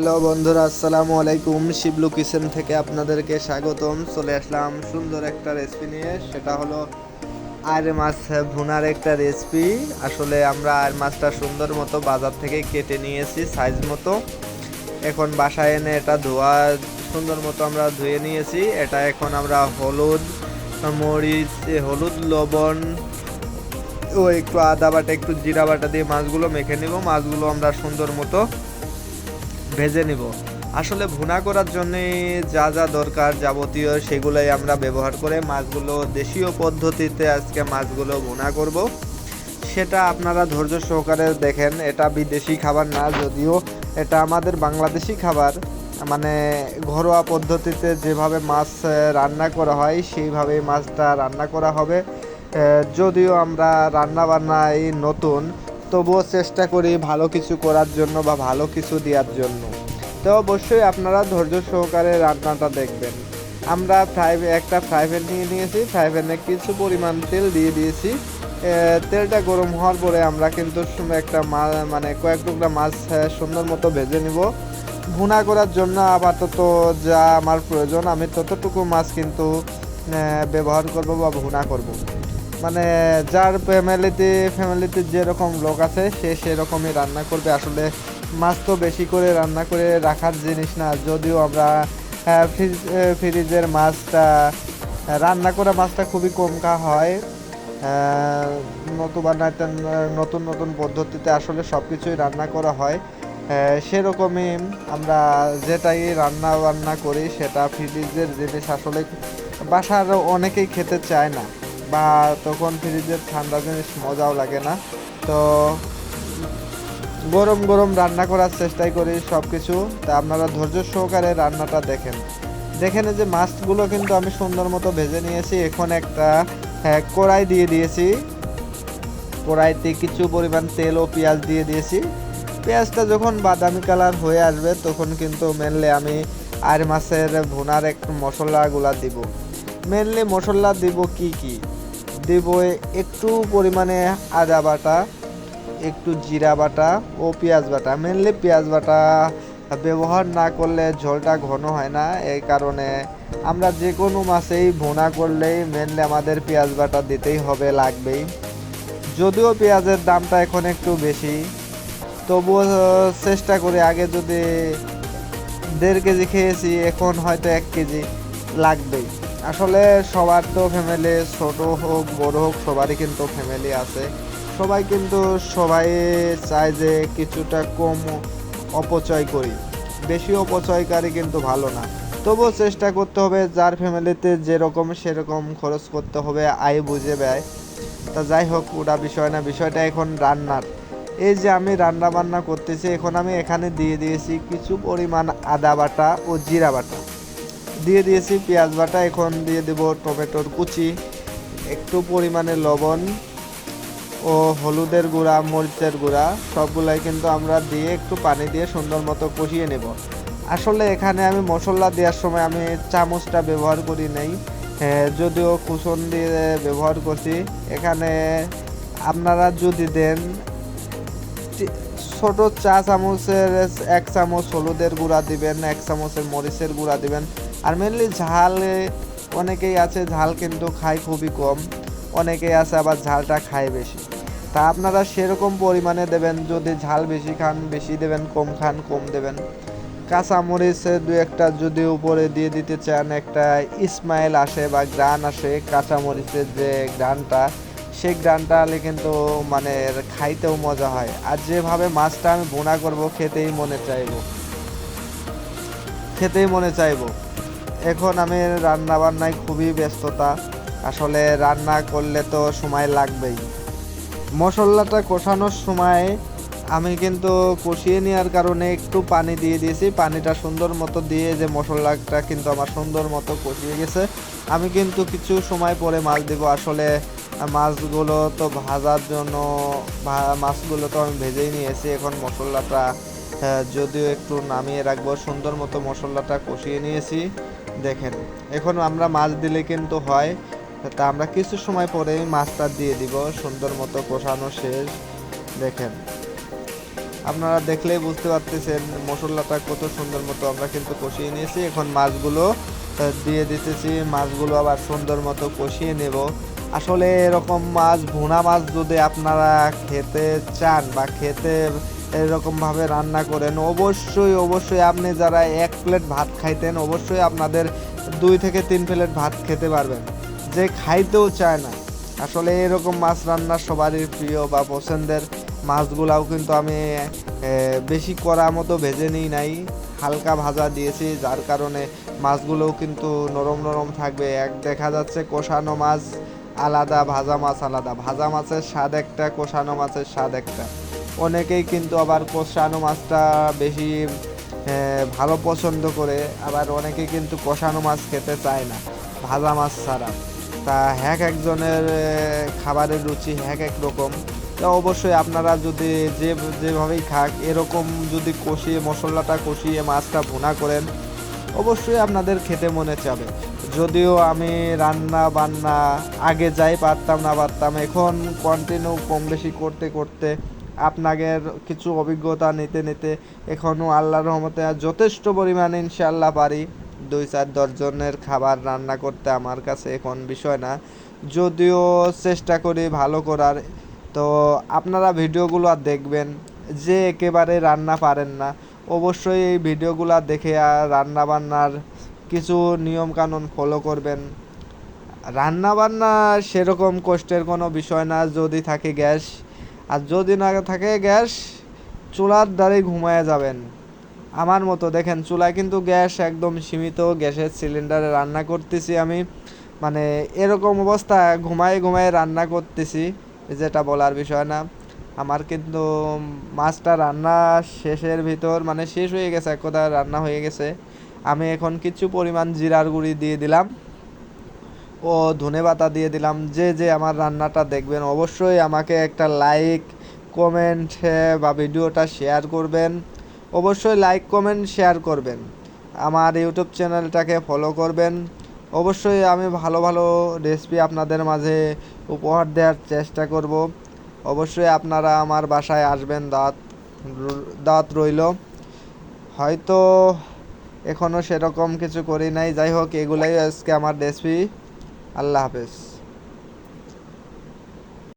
Hello বন্ধুরা, আসসালামু আলাইকুম। শিবলু কিচেন থেকে আপনাদেরকে স্বাগতম। চলে আসলাম সুন্দর একটা রেসিপি নিয়ে, সেটা হলো আয়ের মাছ ভুনার একটা রেসিপি। আসলে আমরা আয়ের মাছটা সুন্দর মতো বাজার থেকে কেটে নিয়েছি সাইজ মতো। এখন বাসায় এনে এটা ধোয়া সুন্দর মতো আমরা ধুয়ে নিয়েছি। এটা এখন আমরা হলুদ, মরিচ, হলুদ, লবণ ও একটু আদা বাটা, একটু জিরা বাটা দিয়ে মাছগুলো মেখে নিব। মাছগুলো আমরা সুন্দর মতো ভেজে নিব। আসলে ভুনা করার জন্য যা যা দরকার যাবতীয় সেগুলোই আমরা ব্যবহার করে মাছগুলো দেশীয় পদ্ধতিতে আজকে মাছগুলো ভুনা করব। সেটা আপনারা ধৈর্য সহকারে দেখেন। এটা বিদেশি খাবার না, যদিও এটা আমাদের বাংলাদেশি খাবার। মানে ঘরোয়া পদ্ধতিতে যেভাবে মাছ রান্না করা হয় সেইভাবেই মাছটা রান্না করা হবে। যদিও আমরা রান্না বান্নায় নতুন, তবুও চেষ্টা করি ভালো কিছু করার জন্য বা ভালো কিছু দেওয়ার জন্য। তো অবশ্যই আপনারা ধৈর্য সহকারে রান্নাটা দেখবেন। আমরা একটা ফ্রাই প্যান নিয়ে নিয়েছি। ফ্রাই প্যানে কিছু পরিমাণ তেল দিয়ে দিয়েছি। তেলটা গরম হওয়ার পরে আমরা কিন্তু একটা মানে কয়েক টুকরা মাছ সুন্দর মতো ভেজে নিব। ভুনা করার জন্য আপাতত যা আমার প্রয়োজন আমি ততটুকু মাছ কিন্তু ব্যবহার করব বা ভুনা করব। মানে যার ফ্যামিলিতে যেরকম লোক আছে সে সেরকমই রান্না করবে। আসলে মাছ তো বেশি করে রান্না করে রাখার জিনিস না, যদিও আমরা ফ্রিজের মাছটা রান্না করা মাছটা খুবই কম খাওয়া হয়। নতুবা নতুন নতুন পদ্ধতিতে আসলে সব কিছুই রান্না করা হয়। সেরকমই আমরা যেটাই রান্না বান্না করি সেটা ফ্রিজের জিনিস আসলে বাসার অনেকেই খেতে চায় না, বা তখন ফ্রিজের ঠান্ডা জিনিস মজাও লাগে না। তো গরম গরম রান্না করার চেষ্টাই করি সব কিছু। তা আপনারা ধৈর্য সহকারে রান্নাটা দেখেন যে মাছগুলো কিন্তু আমি সুন্দর মতো ভেজে নিয়েছি। এখন একটা কড়াই দিয়ে দিয়েছি। কড়াইতে কিছু পরিমাণ তেল ও পেঁয়াজ দিয়ে দিয়েছি। পেঁয়াজটা যখন বাদামি কালার হয়ে আসবে তখন কিন্তু মেনলি আমি আর মাছের ভুনার একটু মশলাগুলা দিব। মেনলি মশলা দিব কি দিব, একটু পরিমাণে আদা বাটা, একটু জিরা বাটা ও পেঁয়াজ বাটা। মেনলি পেঁয়াজ বাটা ব্যবহার না করলে ঝোলটা ঘন হয় না, এই কারণে আমরা যে কোনো মাছেই ভুনা করলেই মেনলি আমাদের পেঁয়াজ বাটা দিতেই হবে, লাগবেই। যদিও পেঁয়াজের দামটা এখন একটু বেশি, তবুও চেষ্টা করি। আগে যদি 1.5 কেজি খেয়েছি, এখন হয়তো 1 কেজি লাগবেই। আসলে সবার তো ফ্যামিলি, ছোট হোক বড় হোক, সবারই কিন্তু ফ্যামিলি আছে। সবাই চায় যে কিছুটা কম অপচয় করি। বেশি অপচয়কারী কিন্তু ভালো না। তবুও চেষ্টা করতে হবে, যার ফ্যামিলিতে যেরকম সেরকম খরচ করতে হবে, আয় বুঝে ব্যয়। তা যাই হোক, ওটা বিষয় না। বিষয়টা এখন রান্নার। এই যে আমি রান্না বান্না করতেছি, এখন আমি এখানে দিয়ে দিয়েছি কিছু পরিমাণ আদা বাটা ও জিরা বাটা, দিয়ে দিয়েছি পেঁয়াজ বাটা। এখন দিয়ে দেব টমেটোর কুচি, একটু পরিমাণে লবণ ও হলুদের গুঁড়া, মরিচের গুঁড়া, সবগুলাই কিন্তু আমরা দিয়ে একটু পানি দিয়ে সুন্দর মতো কষিয়ে নেব। আসলে এখানে আমি মশলা দেওয়ার সময় আমি চামচটা ব্যবহার করি নাই, যদিও কুচন দিয়ে ব্যবহার করছি। এখানে আপনারা যদি দেন ছোট চা চামচের 1 চামচ হলুদের গুঁড়া দিবেন, 1 চামচের মরিচের গুঁড়া দিবেন। আর মেনলি ঝাল, অনেকেই আছে ঝাল কিন্তু খায় খুবই কম, অনেকেই আছে আবার ঝালটা খায় বেশি। তা আপনারা সেরকম পরিমাণে দেবেন। যদি ঝাল বেশি খান বেশি দেবেন, কম খান কম দেবেন। কাঁচা মরিচ 2-1টা যদি উপরে দিয়ে দিতে চান, একটা স্মাইল আসে বা গ্রান আসে কাঁচা মরিচের, যে গ্রানটা, সেই গ্রানটা হলে কিন্তু মানে খাইতেও মজা হয়। আর যেভাবে মাছটা আমি ভুনা করব খেতেই মনে চাইবো। এখন আমি রান্না বান্নায় খুবই ব্যস্ততা। আসলে রান্না করলে তো সময় লাগবেই। মশলাটা কষানোর সময় আমি কিন্তু কষিয়ে নেওয়ার কারণে একটু পানি দিয়ে দিয়েছি। পানিটা সুন্দর মতো দিয়ে যে মশলাটা কিন্তু আমার সুন্দর মতো কষিয়ে গেছে। আমি কিন্তু কিছু সময় পরে মাছ দেবো। আসলে মাছগুলো তো ভাজার জন্য, মাছগুলো তো আমি ভেজেই নিয়েছি। এখন মশলাটা যদিও একটু নামিয়ে রাখবো। সুন্দর মতো মশলাটা কষিয়ে নিয়েছি। দেখেন, এখন আমরা মাছ দিলে কিন্তু হয়, তা আমরা কিছু সময় পরেই মাছটা দিয়ে দিব। সুন্দর মতো কষানো শেষ। দেখেন, আপনারা দেখলেই বুঝতে পারতেছেন মশলাটা কত সুন্দর মতো আমরা কিন্তু কষিয়ে নিয়েছি। এখন মাছগুলো দিয়ে দিতেছি, মাছগুলো আবার সুন্দর মতো কষিয়ে নেব। আসলে এরকম মাছ, ভুনা মাছ যদি আপনারা খেতে চান বা খেতে এরকমভাবে রান্না করেন, অবশ্যই অবশ্যই আপনি যারা 1 প্লেট ভাত খাইতেন, অবশ্যই আপনাদের 2 থেকে 3 প্লেট ভাত খেতে পারবেন, যে খাইতেও চায় না। আসলে এরকম মাছ রান্না সবারই প্রিয় বা পছন্দের। মাছগুলাও কিন্তু আমি বেশি কড়া মতো ভেজে নিই নাই, হালকা ভাজা দিয়েছি, যার কারণে মাছগুলোও কিন্তু নরম নরম থাকবে। দেখা যাচ্ছে কষানো মাছ আলাদা, ভাজা মাছ আলাদা। ভাজা মাছের স্বাদ একটা, কষানো মাছের স্বাদ একটা। অনেকেই কিন্তু আবার কষানো মাছটা বেশি ভালো পছন্দ করে, আবার অনেকেই কিন্তু কষানো মাছ খেতে চায় না ভাজা মাছ ছাড়া। তা এক একজনের খাবারের রুচি এক রকম। তা অবশ্যই আপনারা যদি যেভাবেই খাক, এরকম যদি কষিয়ে মশলাটা কষিয়ে মাছটা ভুনা করেন, অবশ্যই আপনাদের খেতে মনে চাবে। যদিও আমি রান্না বান্না আগে যাই পারতাম, এখন কন্টিনিউ কম বেশি করতে করতে আপনাদের কিছু অভিজ্ঞতা নিতে নিতে এখনও আল্লাহর রহমতে যথেষ্ট পরিমাণে ইনশাআল্লাহ পারি। 2-4-10 জনের খাবার রান্না করতে আমার কাছে এখন বিষয় না, যদিও চেষ্টা করি ভালো করার। তো আপনারা ভিডিওগুলো দেখবেন, যে একেবারে রান্না পারেন না, অবশ্যই এই ভিডিওগুলো দেখে আর রান্না বান্নার কিছু নিয়ম কানুন ফলো করবেন। রান্না বান্না সেরকম কষ্টের কোনো বিষয় না, যদি থাকে গ্যাস। আর যদি না থাকে গ্যাস, চুলার ধারে ঘুমায়া যাবেন। আমার মতো দেখেন, চুলায় কিন্তু গ্যাস একদম সীমিত, গ্যাসের সিলিন্ডারে রান্না করতেছি আমি। মানে এরকম অবস্থা, ঘুমায় ঘুমায় রান্না করতেছি, যেটা বলার বিষয় না। আমার কিন্তু মাছটা রান্না শেষের ভিতর, মানে শেষ হয়ে গেছে, এক কথা রান্না হয়ে গেছে। আমি এখন কিছু পরিমাণ জিরার গুঁড়ি দিয়ে দিলাম ও ধনেপাতা দিয়ে দিলাম। যে আমার রান্নাটা দেখবেন, অবশ্যই আমাকে একটা লাইক কমেন্ট বা ভিডিওটা শেয়ার করবেন। অবশ্যই লাইক কমেন্ট শেয়ার করবেন, আমার ইউটিউব চ্যানেলটাকে ফলো করবেন। অবশ্যই আমি ভালো ভালো রেসিপি আপনাদের মাঝে উপহার দেওয়ার চেষ্টা করব। অবশ্যই আপনারা আমার বাসায় আসবেন, দাওয়াত রইল। হয়তো এখনও সেরকম কিছু করি নাই, যাই হোক, এগুলাই আজকে আমার রেসিপি। আল্লাহ হাফেজ।